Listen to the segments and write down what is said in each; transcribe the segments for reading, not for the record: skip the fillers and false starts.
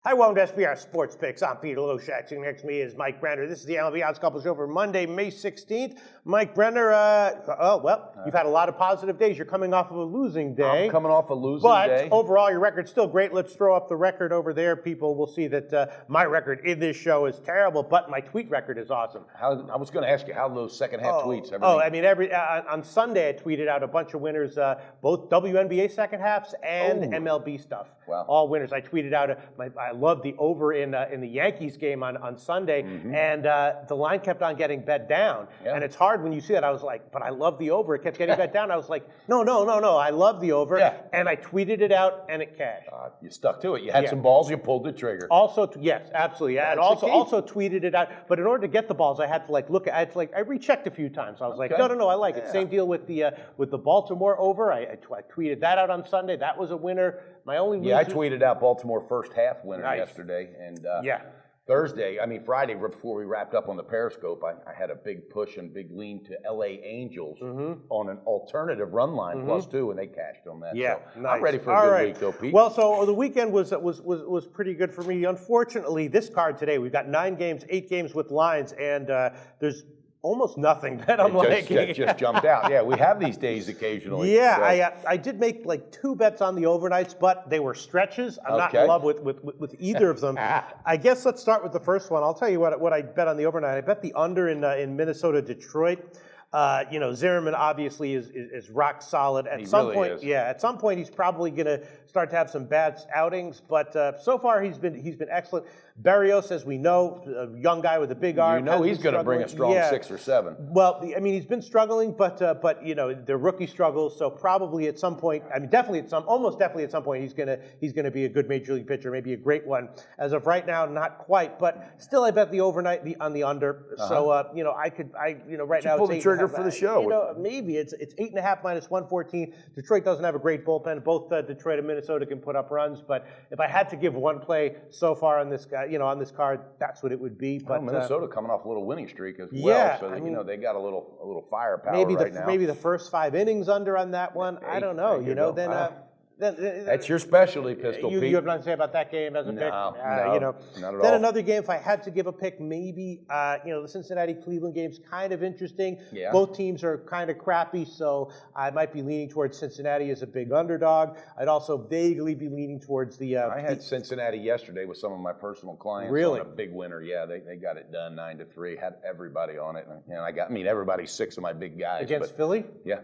Hi, welcome to SBR Sports Picks. I'm Peter Loshak. Sitting next to me is Mike Brenner. This is the MLB Odds Couple show for Monday, May 16th. Mike Brenner, you've had a lot of positive days. You're coming off of a losing day. I'm coming off a losing day. But overall, your record's still great. Let's throw up the record over there. People will see that my record in this show is terrible, but my tweet record is awesome. I was going to ask you how those second half tweets. On Sunday I tweeted out a bunch of winners, both WNBA second halves and MLB stuff. Wow. All winners. I tweeted out I loved the over in the Yankees game on Sunday, and the line kept on getting bet down. Yeah. And it's hard when you see that. I was like, but I love the over. It kept getting bet down. I was like, no, I love the over. Yeah. And I tweeted it out, and it cashed. You stuck to it. You had some balls. You pulled the trigger. Also, yes, absolutely. And also tweeted it out. But in order to get the balls, I had to look at. I rechecked a few times. I was like, no, I like it. Same deal with the Baltimore over. I tweeted that out on Sunday. That was a winner. My only loser. Yeah, I tweeted out Baltimore first half winner yesterday, and Friday before we wrapped up on the Periscope, I had a big push and big lean to LA Angels on an alternative run line +2, and they cashed on that. Yeah, so nice. I'm ready for a good week, though, Pete. Well, so the weekend was pretty good for me. Unfortunately, this card today, we've got 9 games, 8 games with lines, and there's almost nothing that I'm liking. It just jumped out. Yeah, we have these days occasionally. Yeah, so. I did make 2 bets on the overnights, but they were stretches. I'm not in love with either of them. I guess let's start with the first one. I'll tell you what I bet on the overnight. I bet the under in Minnesota, Detroit. Zimmerman obviously is rock solid. At some point he's probably going to start to have some bad outings, but so far he's been excellent. Berrios, as we know, a young guy with a big arm. You know he's going to bring a strong 6 or 7. Well, he's been struggling, but they're rookie struggles. So probably at some point, almost definitely at some point, he's going to be a good major league pitcher, maybe a great one. As of right now, not quite, but still, I bet the overnight on the under. So right now pull the trigger for the show. Maybe it's 8.5 minus 114. Detroit doesn't have a great bullpen. Both Detroit and Minnesota can put up runs, but if I had to give one play so far on this guy, on this card, that's what it would be. But Minnesota coming off a little winning streak as well, so they got a little firepower right now. Maybe the first 5 innings under on that one. I don't know. That's your specialty, Pistol Pete. You have nothing to say about that game as a pick? No, not at all. Then another game, if I had to give a pick, maybe, the Cincinnati-Cleveland game's kind of interesting. Yeah. Both teams are kind of crappy, so I might be leaning towards Cincinnati as a big underdog. I'd also vaguely be leaning towards the... I had Cincinnati yesterday with some of my personal clients. Really? On a big winner. Yeah, they got it done 9-3, had everybody on it. And everybody's 6 of my big guys. Against Philly? Yeah.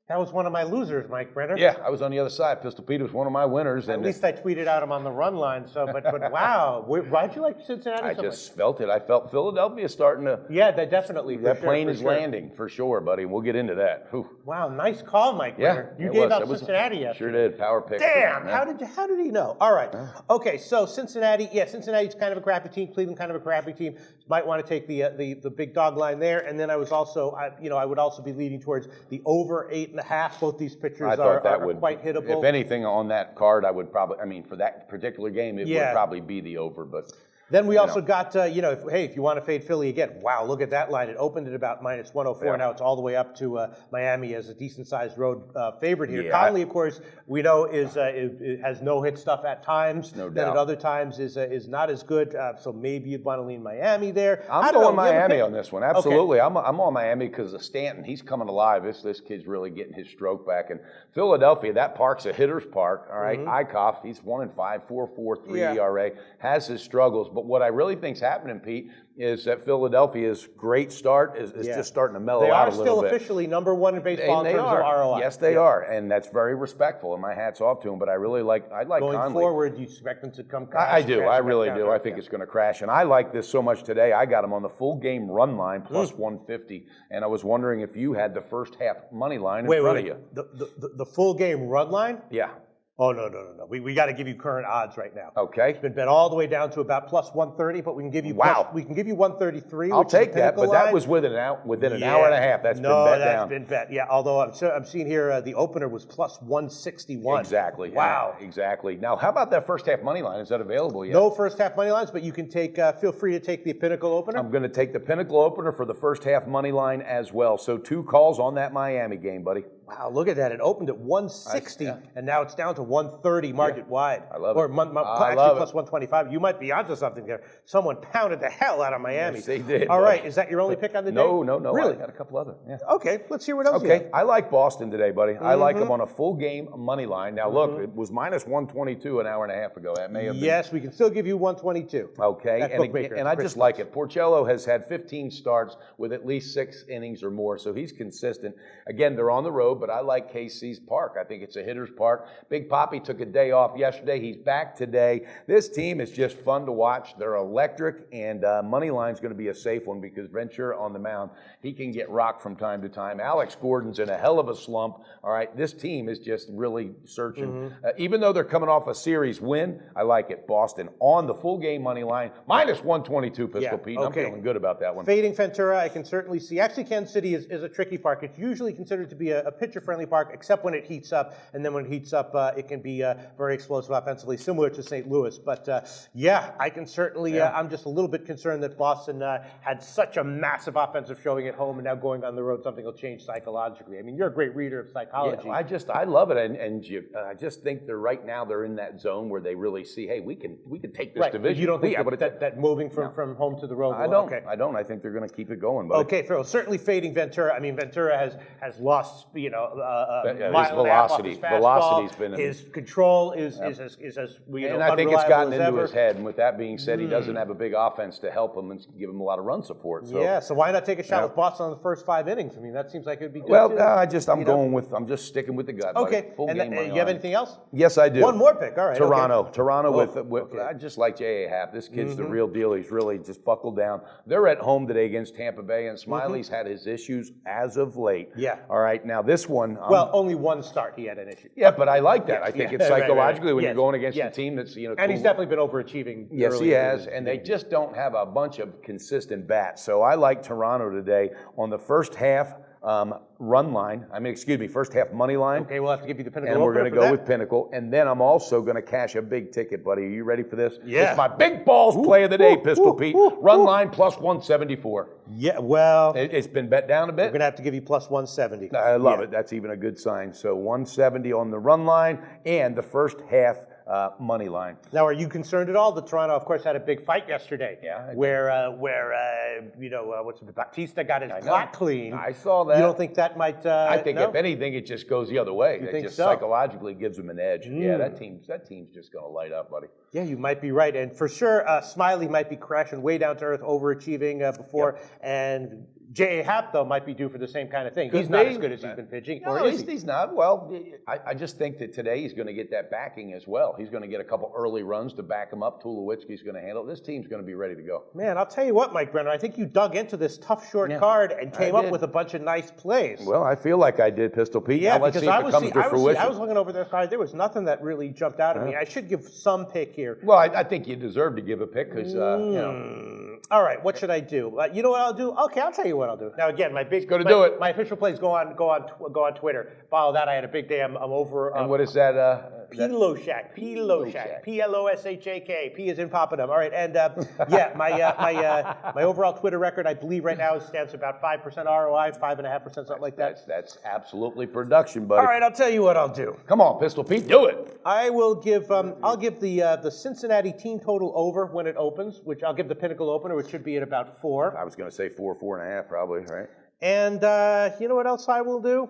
That was one of my losers, Mike Brenner. Yeah, I was on the other side. Pistol Pete was one of my winners. At least I tweeted out him on the run line. So, but wow, why'd you like Cincinnati? I just felt it. I felt Philadelphia starting to. Yeah, that definitely. That plane is landing for sure, buddy. We'll get into that. Whew. Wow, nice call, Mike Brenner. You gave out Cincinnati yesterday. Sure did. Power pick. Damn, how did he know? All right. Okay, so Cincinnati. Yeah, Cincinnati's kind of a crappy team. Cleveland kind of a crappy team. Might want to take the big dog line there. And then I would also be leaning towards the over 8.5. Both these pitchers are quite hittable. If anything on that card, I would probably, for that particular game, it would probably be the over. But then we also got, if you want to fade Philly again, wow, look at that line. It opened at about minus 104. Yeah. Now it's all the way up to Miami as a decent-sized road favorite here. Yeah. Conley, of course, we know has no-hit stuff at times. No doubt. Then at other times is not as good. So maybe you'd want to lean Miami there. I'm going Miami on this one. Absolutely. Okay. I'm on Miami because of Stanton. He's coming alive. This kid's really getting his stroke back. And Philadelphia, that park's a hitter's park. All right. Eichhoff, he's 1-5, 4.43 ERA, has his struggles. But what I really think's happening, Pete, is that Philadelphia's great start is just starting to mellow out a little bit. They are still officially number 1 in baseball in terms of ROI. Yes, they are, and that's very respectful, and my hat's off to them. But I like going Conley. Forward, you expect them to come crash? I do. I really do. I think it's going to crash, and I like this so much today. I got them on the full game run line plus 150, and I was wondering if you had the first half money line in front of you. The full game run line? Yeah. Oh, no. We got to give you current odds right now. Okay. It's been bet all the way down to about plus 130, but we can give you we can give you 133. I'll take that, but that was within an hour and a half. That's been bet down. No, that's been bet. Yeah, although I'm seeing here the opener was plus 161. Exactly. Wow. Yeah, exactly. Now, how about that first half money line? Is that available yet? No first half money lines, but you can take. Feel free to take the Pinnacle opener. I'm going to take the Pinnacle opener for the first half money line as well. So 2 calls on that Miami game, buddy. Wow, look at that. It opened at 160, and now it's down to 130 market wide. I love or it. Actually, plus 125. You might be onto something there. Someone pounded the hell out of Miami. Yes, they did. All right, is that your only pick on the day? No. Really? I got a couple other. Yeah. Okay, let's hear what else you have. I like Boston today, buddy. I like them on a full game money line. Now, look, it was minus 122 an hour and a half ago. That may have been. Yes, we can still give you 122. Okay, and I just like it. Porcello has had 15 starts with at least 6 innings or more, so he's consistent. Again, they're on the road, but I like KC's park. I think it's a hitter's park. Big Papi took a day off yesterday. He's back today. This team is just fun to watch. They're electric, and money line's going to be a safe one because Ventura on the mound, he can get rocked from time to time. Alex Gordon's in a hell of a slump. All right, this team is just really searching. Even though they're coming off a series win, I like it. Boston on the full game money line, minus 122, Pistol Pete. I'm feeling good about that one. Fading Ventura, I can certainly see. Actually, Kansas City is a tricky park. It's usually considered to be a pitcher-friendly park, except when it heats up. And then when it heats up, it can be very explosive offensively, similar to St. Louis. But yeah, I can certainly, I'm just a little bit concerned that Boston had such a massive offensive showing at home, and now going on the road, something will change psychologically. I mean, you're a great reader of psychology. Yeah, I love it. And I just think they're in that zone where they really see, hey, we can take this division. You don't think that moving from home to the road? I don't. I don't. I think they're going to keep it going. Buddy. Okay, Phil. Certainly fading Ventura. I mean, Ventura has lost, his velocity's been his control is as and I think it's gotten into his head. And with that being said, he doesn't have a big offense to help him and give him a lot of run support. So. Yeah. So why not take a shot with Boston on the first 5 innings? I mean, that seems like it would be good. Well, I'm just sticking with the gut. Okay. Buddy. Full and game you have anything else? Yes, I do. One more pick. All right. Toronto with I just like J.A. Happ. This kid's the real deal. He's really just buckled down. They're at home today against Tampa Bay, and Smiley's had his issues as of late. Yeah. All right. Now this one. Well, only one start he had an issue. Yeah, but I like that. I think it's psychologically when you're going against a team that's and he's definitely been overachieving. Yes, he has, and they just don't have a bunch of consistent bats. So I like Toronto today on the first half. First half money line. Okay, we'll have to give you the Pinnacle. And we're going to go with Pinnacle. And then I'm also going to cash a big ticket, buddy. Are you ready for this? Yeah. It's my big balls play of the day, Pistol Pete. Run line plus 174. Yeah, well. It's been bet down a bit. We're going to have to give you plus 170. I love it. That's even a good sign. So 170 on the run line and the first half money line. Now, are you concerned at all that Toronto, of course, had a big fight yesterday? Yeah. Where Bautista got his clock clean. I saw that. You don't think that might? I think if anything, it just goes the other way. You it think just so? Psychologically gives them an edge. Yeah, that team's just going to light up, buddy. Yeah, you might be right, and for sure, Smiley might be crashing way down to earth, overachieving before, and J.A. Happ, though, might be due for the same kind of thing. He's not as good as he's been pitching. No, or is he? He's not. Well, I just think that today he's going to get that backing as well. He's going to get a couple early runs to back him up. Tulowitzki's going to handle it. This team's going to be ready to go. Man, I'll tell you what, Mike Brenner, I think you dug into this tough short card and came up with a bunch of nice plays. Well, I feel like I did, Pistol Pete. Yeah, now let's see if it comes to fruition. I was looking over this card. There was nothing that really jumped out at me. I should give some pick here. Well, I think you deserve to give a pick because, All right, what should I do? You know what I'll do? Okay, I'll tell you what I'll do. Now, again, my official plays go on Twitter. Follow that. I had a big day. I'm over. And what is that? Loshak. Loshak. P-L-O-S-H-A-K. P is in Papadum. All right, and my overall Twitter record, I believe right now stands about 5% ROI, 5.5%, something like that. That's absolutely production, buddy. All right, I'll tell you what I'll do. Come on, Pistol Pete, do it. I will give. I'll give the Cincinnati team total over when it opens, which I'll give the Pinnacle opener, which should be at about 4. I was going to say 4.5, probably, right? And you know what else I will do?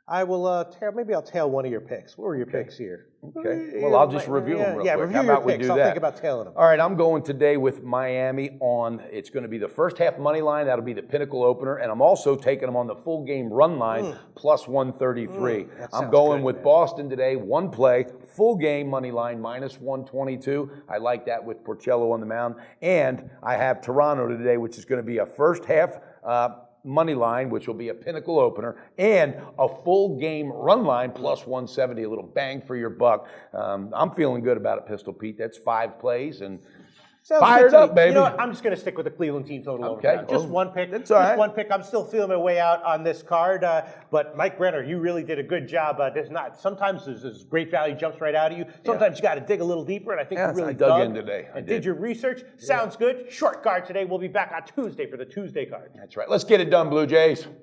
I will maybe I'll tail one of your picks. What were your picks here? Okay. Well, I'll just review them real quick. Review How your about picks. we do I'll that? think about tailing them. All right, I'm going today with Miami on. It's going to be the first half money line. That'll be the Pinnacle opener, and I'm also taking them on the full game run line plus 133. I'm going with Boston today. One play, full game money line minus 122. I like that with Porcello on the mound, and I have Toronto today, which is going to be a first half money line, which will be a Pinnacle opener, and a full game run line plus 170, a little bang for your buck. I'm feeling good about it, Pistol Pete. That's 5 plays and fired up, baby. You know what? I'm just going to stick with the Cleveland team total over now. Just one pick. That's all right. One pick. I'm still feeling my way out on this card. But Mike Brenner, you really did a good job. Sometimes there's great value jumps right out of you. Sometimes you got to dig a little deeper, and I think you really dug in today. And did your research. Sounds good. Short card today. We'll be back on Tuesday for the Tuesday card. That's right. Let's get it done, Blue Jays.